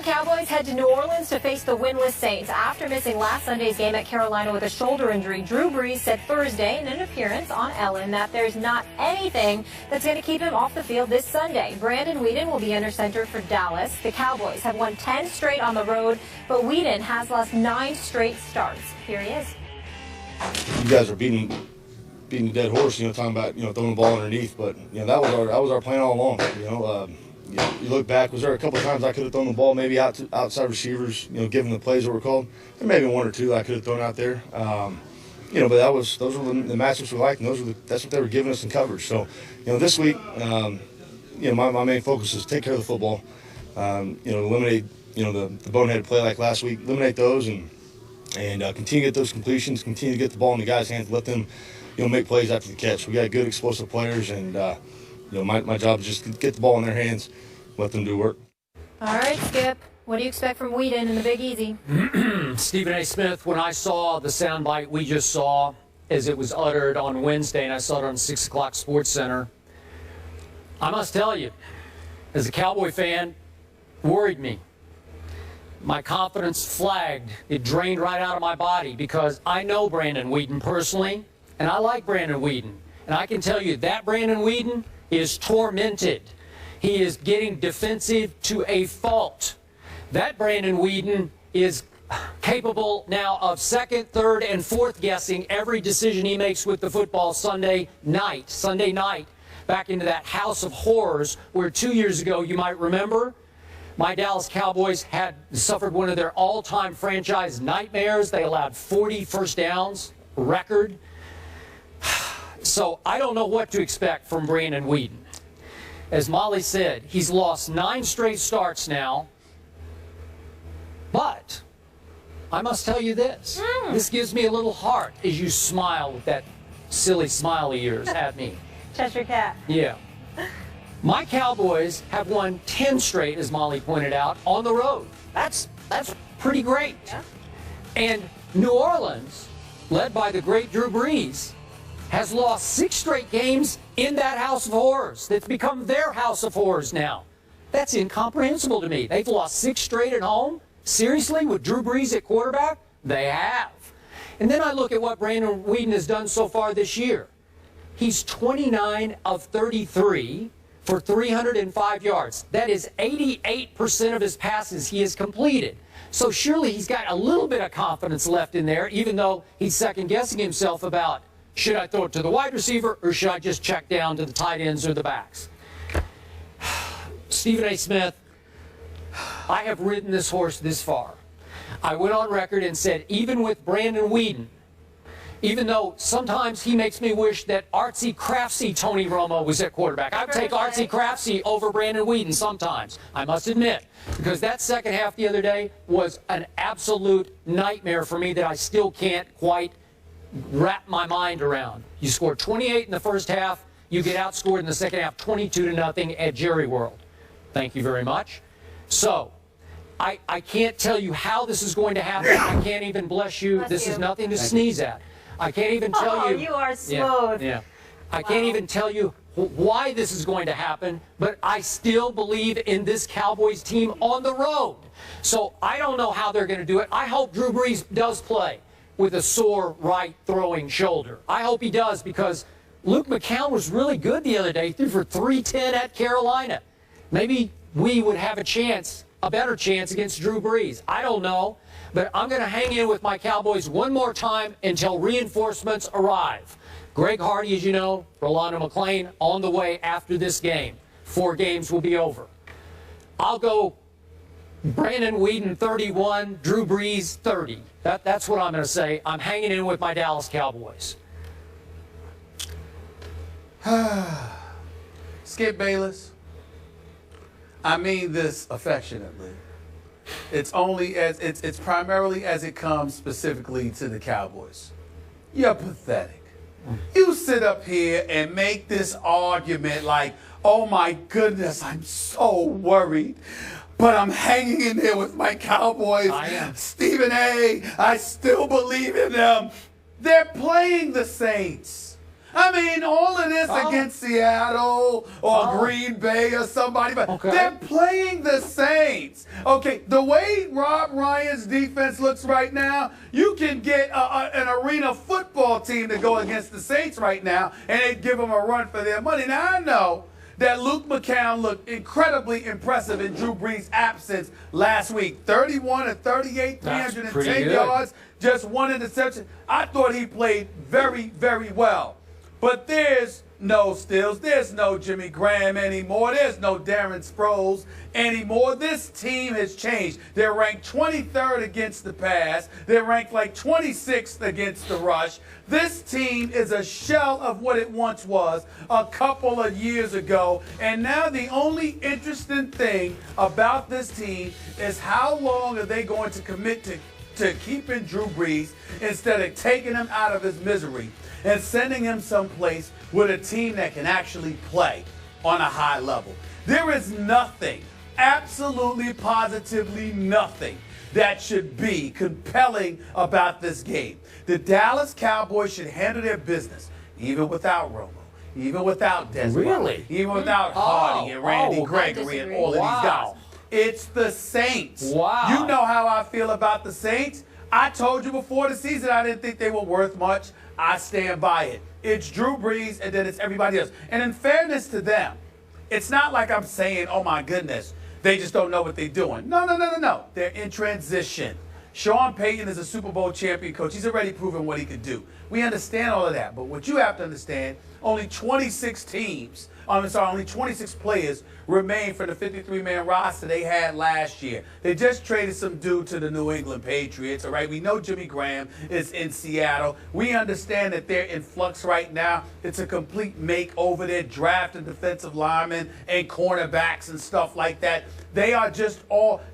1 Cowboys head to New Orleans to face the winless Saints. After missing last Sunday's game at Carolina with a shoulder injury, Drew Brees said Thursday in an appearance on Ellen that there's not anything that's going to keep him off the field this Sunday. Brandon Weeden will be under center for Dallas. The Cowboys have won 10 straight on the road, but Weeden has lost 9 straight starts. Here he is. You guys are beating a dead horse, talking about, throwing the ball underneath, but, that was our plan all along, You look back, was there a couple of times I could have thrown the ball maybe outside receivers, given the plays that were called? There may have been one or two I could have thrown out there. But those were the matchups we liked, and that's what they were giving us in coverage. So, this week, my main focus is take care of the football, eliminate, the boneheaded play like last week, eliminate those and continue to get those completions, continue to get the ball in the guys' hands, let them, make plays after the catch. We got good explosive players, and my job is just to get the ball in their hands, let them do work. All right, Skip. What do you expect from Weeden in the Big Easy? Stephen A. Smith, when I saw the soundbite we just saw as it was uttered on Wednesday, and I saw it on 6 o'clock Sports Center, I must tell you, as a Cowboy fan, worried me. My confidence flagged. It drained right out of my body because I know Brandon Weeden personally, and I like Brandon Weeden. And I can tell you that Brandon Weeden is tormented. He is getting defensive to a fault. That Brandon Weeden is capable now of second, third, and fourth guessing every decision he makes with the football Sunday night, back into that house of horrors where 2 years ago, you might remember, my Dallas Cowboys had suffered one of their all-time franchise nightmares. They allowed 40 first downs, record. So I don't know what to expect from Brandon Weeden. As Molly said, he's lost 9 straight starts now. But I must tell you this. This gives me a little heart as you smile with that silly smile of yours at me. Cheshire Cat. Yeah. My Cowboys have won 10 straight, as Molly pointed out, on the road. That's pretty great. Yeah. And New Orleans, led by the great Drew Brees, has lost 6 straight games in that house of horrors. That's become their house of horrors now. That's incomprehensible to me. They've lost 6 straight at home? Seriously, with Drew Brees at quarterback? They have. And then I look at what Brandon Weeden has done so far this year. He's 29 of 33 for 305 yards. That is 88% of his passes he has completed. So surely he's got a little bit of confidence left in there, even though he's second-guessing himself about, should I throw it to the wide receiver or should I just check down to the tight ends or the backs? Stephen A. Smith, I have ridden this horse this far. I went on record and said, even with Brandon Weeden, even though sometimes he makes me wish that artsy-craftsy Tony Romo was at quarterback. I would take artsy-craftsy over Brandon Weeden sometimes, I must admit, because that second half the other day was an absolute nightmare for me that I still can't quite wrap my mind around. You score 28 in the first half, you get outscored in the second half 22-0 at Jerry World. Thank you very much. So, I can't tell you how this is going to happen. I can't even, bless you, this is nothing to sneeze at. I can't even tell you. You are smooth. Yeah. I can't even tell you why this is going to happen, but I still believe in this Cowboys team on the road. So I don't know how they're going to do it. I hope Drew Brees does play with a sore right throwing shoulder. I hope he does because Luke McCown was really good the other day. He threw for 310 at Carolina. Maybe we would have a chance, a better chance against Drew Brees. I don't know. But I'm going to hang in with my Cowboys one more time until reinforcements arrive. Greg Hardy, as you know, Rolando McClain on the way after this game. 4 games will be over. I'll go Brandon Weeden 31, Drew Brees 30. That's what I'm going to say. I'm hanging in with my Dallas Cowboys. Skip Bayless, I mean this affectionately. It's primarily as it comes specifically to the Cowboys. You're pathetic. You sit up here and make this argument like, oh my goodness, I'm so worried. But I'm hanging in there with my Cowboys. I am. Stephen A., I still believe in them. They're playing the Saints. I mean, all of this against Seattle or Green Bay or somebody, but they're playing the Saints. Okay, the way Rob Ryan's defense looks right now, you can get an arena football team to go against the Saints right now, and they'd give them a run for their money. Now, I know that Luke McCown looked incredibly impressive in Drew Brees' absence last week. 31 of 38, 310 yards, just one interception. I thought he played very, very well. But there's no Stills. There's no Jimmy Graham anymore. There's no Darren Sproles anymore. This team has changed. They're ranked 23rd against the pass. They're ranked like 26th against the rush. This team is a shell of what it once was a couple of years ago. And now the only interesting thing about this team is how long are they going to commit to keeping Drew Brees instead of taking him out of his misery and sending him someplace with a team that can actually play on a high level. There is nothing, absolutely positively nothing, that should be compelling about this game. The Dallas Cowboys should handle their business, even without Romo, even without Desmond, even without Hardy and Randy Gregory and all of these guys. It's the Saints. Wow. You know how I feel about the Saints. I told you before the season I didn't think they were worth much. I stand by it. It's Drew Brees, and then it's everybody else. And in fairness to them, it's not like I'm saying, oh, my goodness, they just don't know what they're doing. No. They're in transition. Sean Payton is a Super Bowl champion coach. He's already proven what he could do. We understand all of that. But what you have to understand, only 26 players remain for the 53-man roster they had last year. They just traded some dude to the New England Patriots, all right? We know Jimmy Graham is in Seattle. We understand that they're in flux right now. It's a complete makeover. They're drafting defensive linemen and cornerbacks and stuff like that. They are just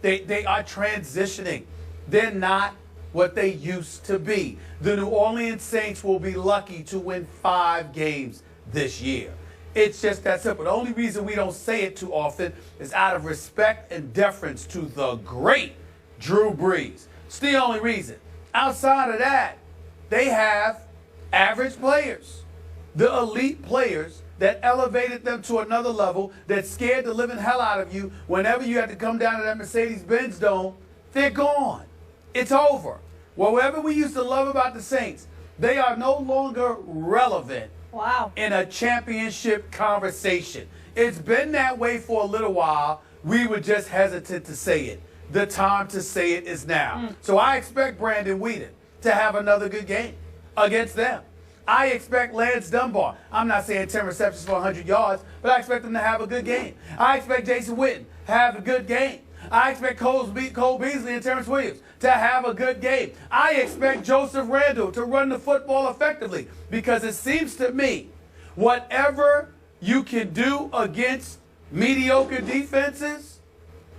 they are transitioning. They're not what they used to be. The New Orleans Saints will be lucky to win 5 games this year. It's just that simple. The only reason we don't say it too often is out of respect and deference to the great Drew Brees. It's the only reason. Outside of that, they have average players. The elite players that elevated them to another level, that scared the living hell out of you whenever you had to come down to that Mercedes-Benz Dome, they're gone. It's over. Whatever we used to love about the Saints, they are no longer relevant in a championship conversation. It's been that way for a little while. We were just hesitant to say it. The time to say it is now. So I expect Brandon Whedon to have another good game against them. I expect Lance Dunbar. I'm not saying 10 receptions for 100 yards, but I expect him to have a good game. I expect Jason Witten to have a good game. I expect Cole Beasley and Terrence Williams to have a good game. I expect Joseph Randle to run the football effectively, because it seems to me whatever you can do against mediocre defenses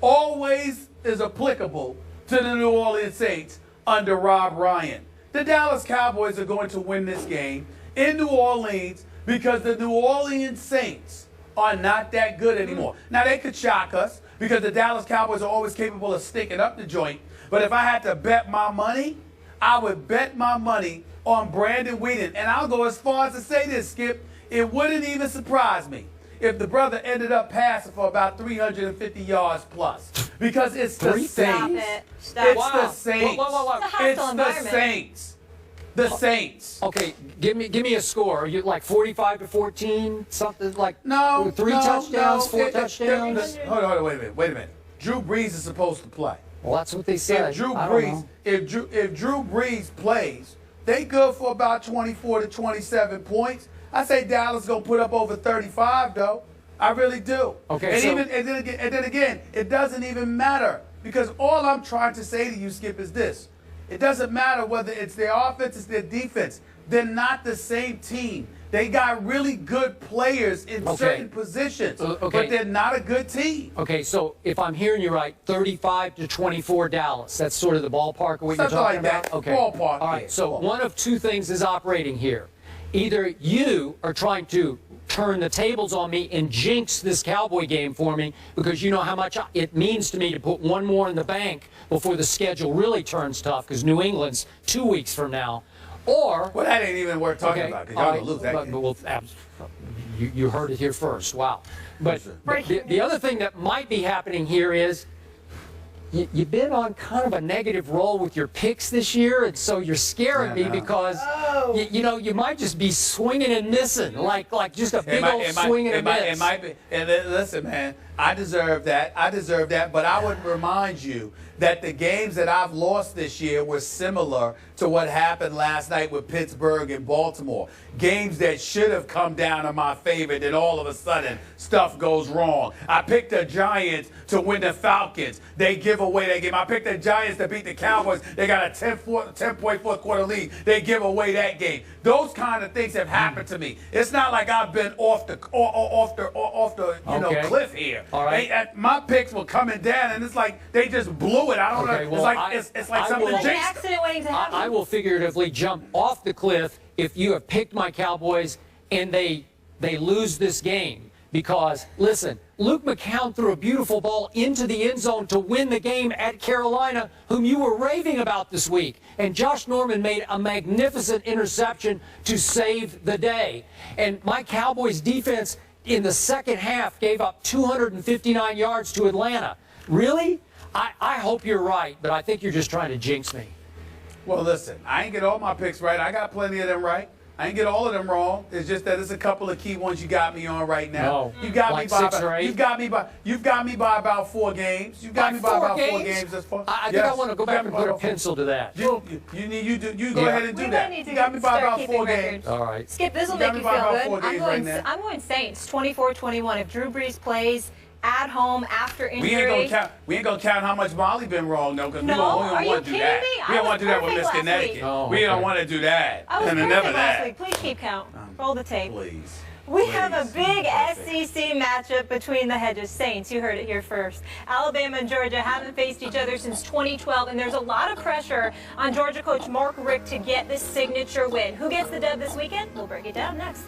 always is applicable to the New Orleans Saints under Rob Ryan. The Dallas Cowboys are going to win this game in New Orleans because the New Orleans Saints are not that good anymore. Now, they could shock us because the Dallas Cowboys are always capable of sticking up the joint. But if I had to bet my money, I would bet my money on Brandon Whedon. And I'll go as far as to say this, Skip. It wouldn't even surprise me if the brother ended up passing for about 350 yards plus. Because it's the Saints. It's the Saints. It's the Saints. The Saints. Okay, give me a score. Are you like 45-14, something like? No, 3 touchdowns, 4 touchdowns. Hold on, wait a minute. Drew Brees is supposed to play. Well, that's what they said. If Drew Brees plays, they good for about 24 to 27 points. I say Dallas gonna put up over 35 though. I really do. Okay. And then again, it doesn't even matter, because all I'm trying to say to you, Skip, is this. It doesn't matter whether it's their offense, it's their defense. They're not the same team. They got really good players in certain positions, but they're not a good team. Okay, so if I'm hearing you right, 35-24 Dallas. That's sort of the ballpark of what you're talking about? That. Okay. Ballpark. All right, so one of two things is operating here. Either you are trying to turn the tables on me and jinx this Cowboy game for me, because you know how much it means to me to put one more in the bank before the schedule really turns tough, because New England's 2 weeks from now. Or Well, that ain't even worth talking about, because y'all going to lose that game. You heard it here first. Wow. But the other thing that might be happening here is you've been on kind of a negative roll with your picks this year, and so you're scaring me because you might just be swinging and missing, like just a big old swing and a miss. It might be. And listen, man, I deserve that. But I would remind you that the games that I've lost this year were similar to what happened last night with Pittsburgh and Baltimore. Games that should have come down in my favor, then all of a sudden stuff goes wrong. I picked the Giants to win the Falcons. They give away that game. I picked the Giants to beat the Cowboys. They got a 10-point fourth quarter lead. They give away that game. Those kind of things have happened to me. It's not like I've been off the cliff here. All right. My picks were coming down, and it's like they just blew it. I don't know. Well, it's like something An jinxed. accident waiting to happen. I will figuratively jump off the cliff if you have picked my Cowboys and they lose this game. Because, listen, Luke McCown threw a beautiful ball into the end zone to win the game at Carolina, whom you were raving about this week. And Josh Norman made a magnificent interception to save the day. And my Cowboys defense in the second half gave up 259 yards to Atlanta. Really? I hope you're right, but I think you're just trying to jinx me. Well, listen, I ain't get all my picks right. I got plenty of them right. I ain't get all of them wrong. It's just that there's a couple of key ones you got me on right now. No. You got Like me by 6 or 8? You've got me by about 4 games. You got me by about 4 games. That's far. I think I want to go back and put a pencil to that. You go ahead and do that. You got me by about 4 games. All right. Skip, this will You got make me you by feel about good. 4 games right now. I'm going Saints, 24-21. If Drew Brees plays at home after injury. We ain't gonna count how much Molly been wrong though, because No, we don't are you want to do kidding that. me? We I don't was want to do that with perfect Miss last Connecticut. week. Oh, We don't okay. want to do that. I was And perfect never last that. week. Please keep count. Roll the tape. Please. We have a Please. big Perfect. SEC matchup between the Hedges. Saints, you heard it here first. Alabama and Georgia haven't faced each other since 2012, and there's a lot of pressure on Georgia coach Mark Richt to get this signature win. Who gets the dub this weekend? We'll break it down next.